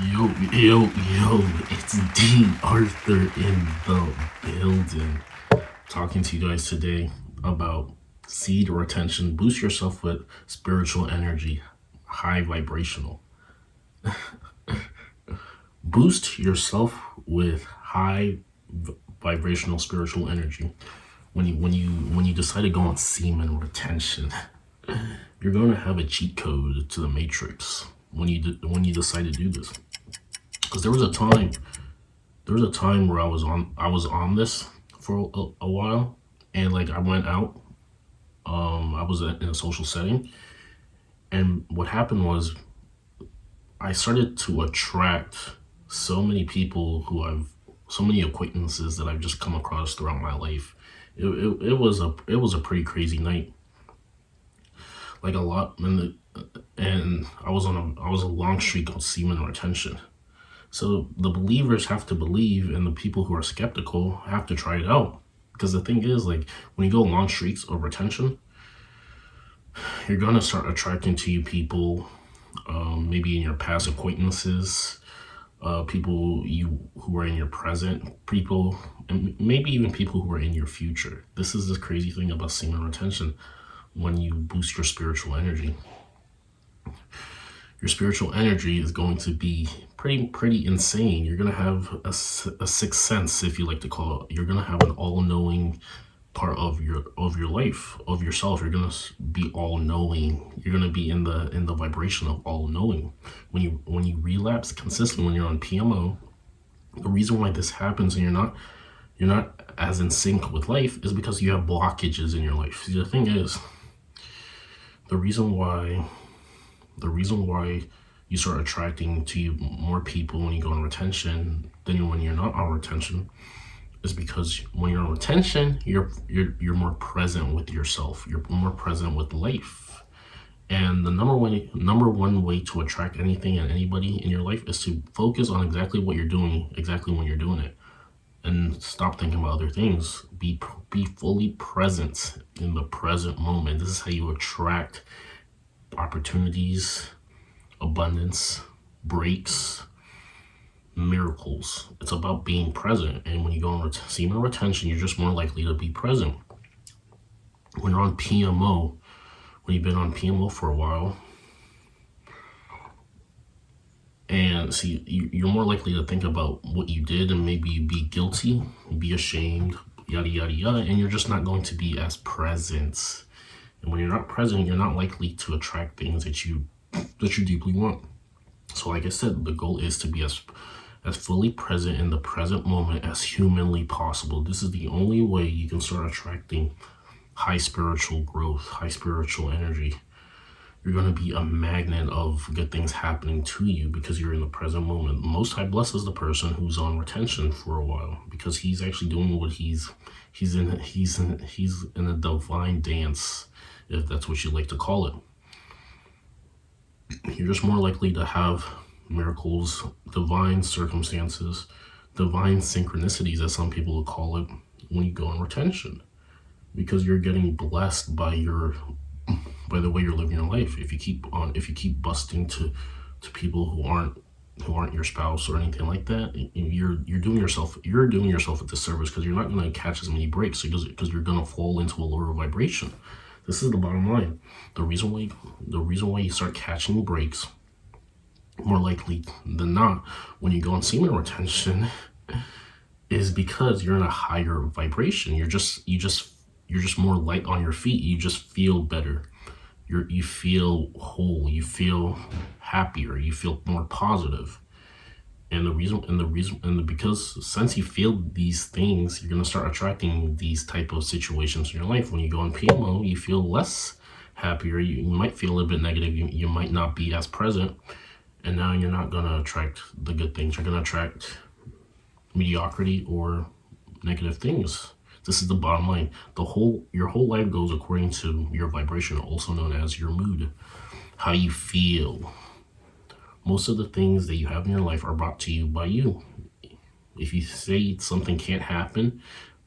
Yo, yo, yo, it's D.Arthur in the building. Talking to you guys today about seed retention. Boost yourself with spiritual energy, high vibrational. Boost yourself with vibrational spiritual energy. When you decide to go on semen retention, you're going to have a cheat code to the matrix when you decide to do this. Because there was a time where I was on this for a while, and like I went out. I was in a social setting, and what happened was I started to attract so many people so many acquaintances that I've just come across throughout my life. It was a pretty crazy night, like a lot, and I was a long streak of semen retention. So the believers have to believe, and the people who are skeptical have to try it out. Because the thing is, like, when you go long streaks of retention, you're gonna start attracting to you people, maybe in your past acquaintances, people you who are in your present, people, and maybe even people who are in your future. This is the crazy thing about semen retention. When you boost your spiritual energy, your spiritual energy is going to be pretty insane. You're gonna have a sixth sense, if you like to call it. You're gonna have an all-knowing part of your life, of yourself. You're gonna be all-knowing. You're gonna be in the vibration of all-knowing. When you relapse consistently, when you're on PMO, the reason why this happens and you're not as in sync with life is because you have blockages in your life. See, the thing is, the reason why you start attracting to you more people when you go on retention than when you're not on retention is because when you're on retention, you're more present with yourself. You're more present with life. And the number one way to attract anything and anybody in your life is to focus on exactly what you're doing, exactly when you're doing it, and stop thinking about other things. Be fully present in the present moment. This is how you attract opportunities, abundance, breaks, miracles. It's about being present. And when you go on semen retention, you're just more likely to be present. When you're on PMO, when you've been on PMO for a while, and see, you're more likely to think about what you did and maybe be guilty, be ashamed, yada yada yada, and you're just not going to be as present. And when you're not present, you're not likely to attract things that you deeply want. So like I said, the goal is to be as fully present in the present moment as humanly possible. This is the only way you can start attracting high spiritual growth, high spiritual energy. You're going to be a magnet of good things happening to you because you're in the present moment. Most High blesses the person who's on retention for a while because he's actually doing what he's in a divine dance, if that's what you like to call it. You're just more likely to have miracles, divine circumstances, divine synchronicities, as some people would call it, when you go on retention, because you're getting blessed by the way you're living your life. If you keep busting to people who aren't your spouse or anything like that, you're doing yourself a disservice, because you're not going to catch as many breaks, because you're going to fall into a lower vibration. This is the bottom line. The reason why you start catching breaks more likely than not when you go on semen retention is because you're in a higher vibration. You're just more light on your feet. You just feel better. You feel whole. You feel happier. You feel more positive. Because since you feel these things, you're gonna start attracting these type of situations in your life. When you go on PMO, you feel less happier. You might feel a little bit negative. You might not be as present, and now you're not gonna attract the good things. You're gonna attract mediocrity or negative things. This is the bottom line. Your whole life goes according to your vibration, also known as your mood, how you feel. Most of the things that you have in your life are brought to you by you. If you say something can't happen,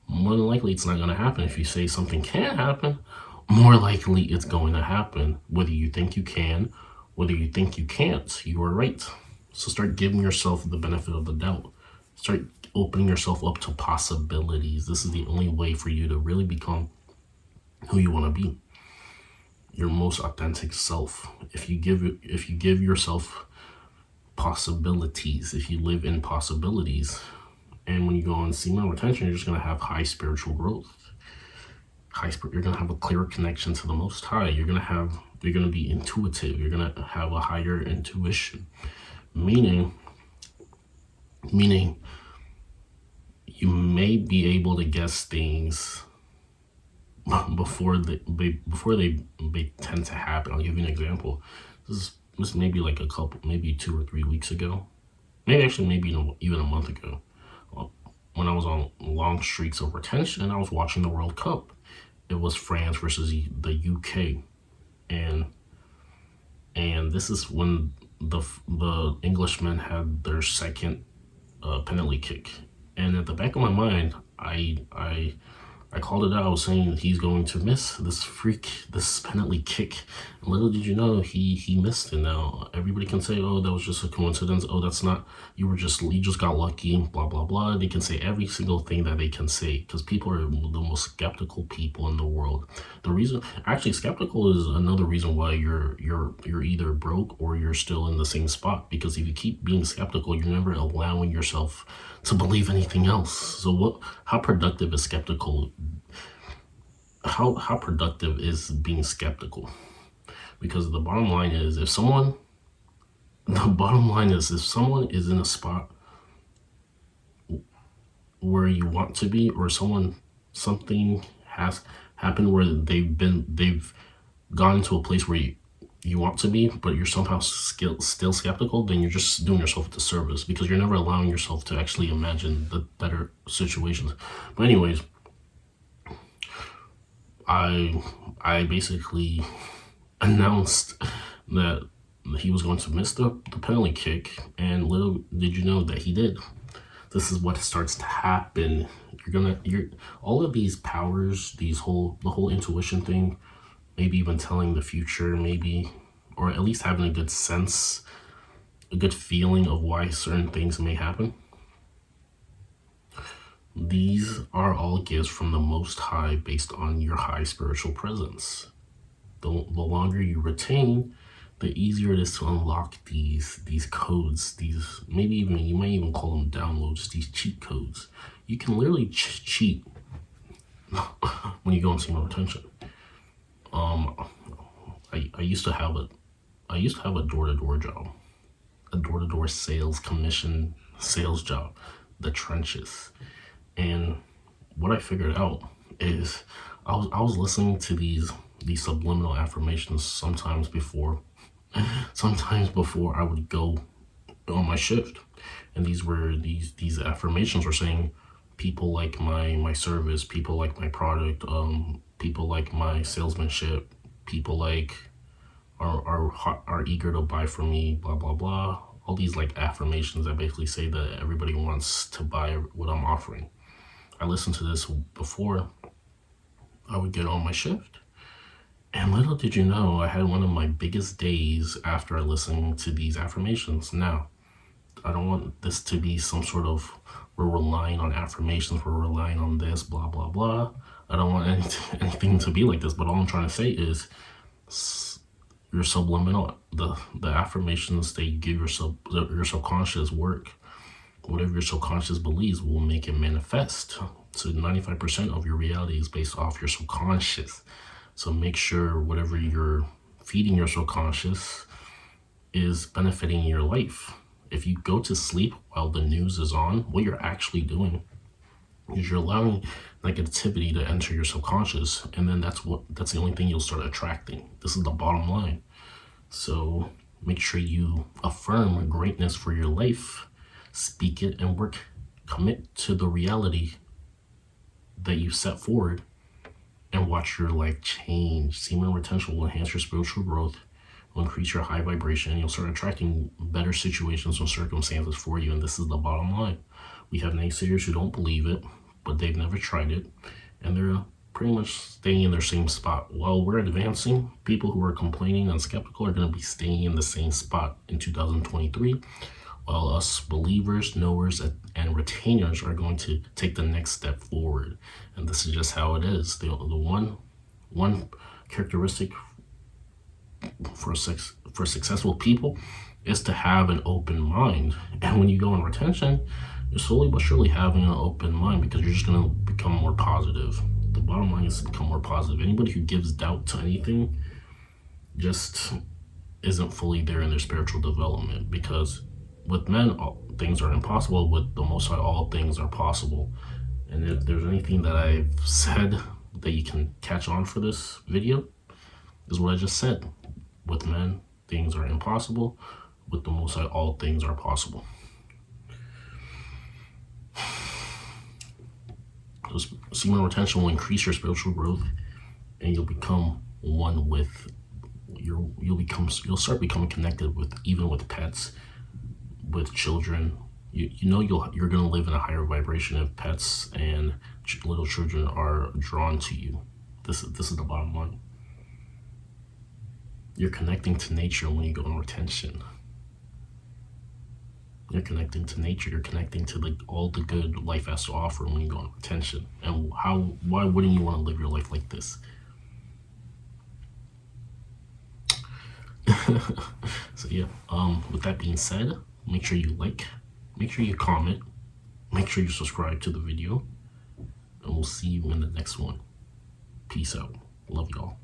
more than likely it's not going to happen. If you say something can happen, more likely it's going to happen. Whether you think you can, whether you think you can't, you are right. So start giving yourself the benefit of the doubt. Start opening yourself up to possibilities. This is the only way for you to really become who you want to be, your most authentic self. If you give yourself possibilities, if you live in possibilities, and when you go on semen retention, you're just going to have high spiritual growth. You're going to have a clearer connection to the Most High. You're going to be intuitive. You're going to have a higher intuition, meaning you may be able to guess things before they tend to happen. I'll give you an example. This may be like maybe 2 or 3 weeks ago, maybe even a month ago. When I was on long streaks of retention, I was watching the World Cup. It was France versus the UK, and this is when the Englishmen had their second penalty kick. And at the back of my mind, I called it out. I was saying he's going to miss this penalty kick. And little did you know, he missed it. Now everybody can say, "Oh, that was just a coincidence. Oh, that's not. You just got lucky." Blah blah blah. They can say every single thing that they can say because people are the most skeptical people in the world. Skeptical is another reason why you're either broke or you're still in the same spot. Because if you keep being skeptical, you're never allowing yourself to believe anything else. So how productive is skeptical? How productive is being skeptical? Because the bottom line is if someone is in a spot where you want to be, or something has happened where they've gone to a place where you want to be, but you're somehow still skeptical, then you're just doing yourself a disservice because you're never allowing yourself to actually imagine the better situations. But anyways, I basically announced that he was going to miss the penalty kick, and little did you know that he did. This is what starts to happen. You're all of these powers, the whole intuition thing, maybe even telling the future, maybe, or at least having a good sense, a good feeling of why certain things may happen. These are all gifts from the Most High based on your high spiritual presence. The longer you retain, the easier it is to unlock these codes, you might even call them downloads, these cheat codes. You can literally cheat when you go and see more retention. I used to have a door-to-door job, a door-to-door sales job, the trenches. And what I figured out is I was listening to these subliminal affirmations sometimes before I would go on my shift. And these affirmations were saying people like my service, people like my product, people like my salesmanship, people like are eager to buy from me, blah blah blah. All these like affirmations that basically say that everybody wants to buy what I'm offering. I listened to this before I would get on my shift. And little did you know, I had one of my biggest days after I listened to these affirmations. Now, I don't want this to be some sort of, we're relying on affirmations, we're relying on this, blah, blah, blah. I don't want anything to be like this, but all I'm trying to say is your subliminal, the affirmations that you give your subconscious work. Whatever your subconscious believes will make it manifest. So 95% of your reality is based off your subconscious. So make sure whatever you're feeding your subconscious is benefiting your life. If you go to sleep while the news is on, what you're actually doing is you're allowing negativity to enter your subconscious, and then that's the only thing you'll start attracting. This is the bottom line. So make sure you affirm greatness for your life. Speak it and commit to the reality that you set forward, and watch your life change. Semen retention will enhance your spiritual growth, will increase your high vibration, and you'll start attracting better situations and circumstances for you. And this is the bottom line. We have naysayers who don't believe it, but they've never tried it, and they're pretty much staying in their same spot. While we're advancing, people who are complaining and skeptical are going to be staying in the same spot in 2023. while us believers, knowers, and retainers are going to take the next step forward. And this is just how it is. The one characteristic for successful people is to have an open mind. And when you go in retention, you're slowly but surely having an open mind, because you're just going to become more positive. The bottom line is to become more positive. Anybody who gives doubt to anything just isn't fully there in their spiritual development, because with men, all things are impossible. With the Most High, all things are possible. And if there's anything that I've said that you can catch on for this video, is what I just said. With men, things are impossible. With the Most High, all things are possible. Semen retention will increase your spiritual growth, and you'll become one with you'll start becoming connected with, even with pets, with children. You're gonna live in a higher vibration if pets and little children are drawn to you. This is the bottom line. You're connecting to nature when you go in retention. You're connecting to nature. You're connecting to all the good life has to offer when you go in retention. And why wouldn't you want to live your life like this? So yeah, with that being said, make sure you like, make sure you comment, make sure you subscribe to the video, and we'll see you in the next one. Peace out. Love y'all.